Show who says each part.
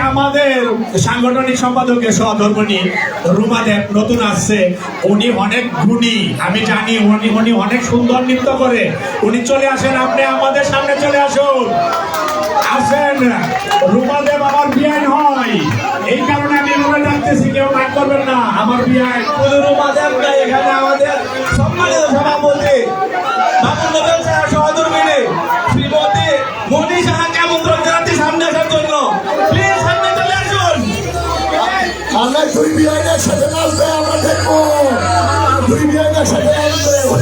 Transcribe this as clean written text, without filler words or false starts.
Speaker 1: আমাদের সাংগঠনিক সম্পাদকের সহধর্মিণী রুমাদেব নতুন আসছে, উনি অনেক গুণী, আমি জানি উনি অনেক সুন্দর নৃত্য করে। উনি চলে আসেন, আপনি আমাদের সামনে চলে আসুন। আসেন, রুমাদেব আমার বিয়ান হয়, এই কারণে আমি এভাবে ডাকতেছি, কেউ মাইক করবেন না। আমার বিয়ান
Speaker 2: রুমাদেব নাই, এখানে আমাদের সম্মানিত সভাপতি বাবুল নোবেল সাহেব সহধর্মিণী শ্রীমতী মনি সাহাকে আমন্ত্রণ জানাচ্ছি সামনে আসার জন্য। প্লিজ সামনে চলে আসুন।
Speaker 3: আমরা দুই বিয়ানের সাথে নাচবে, আমরা দেখবো দুই বিয়ানের সাথে নাচবে।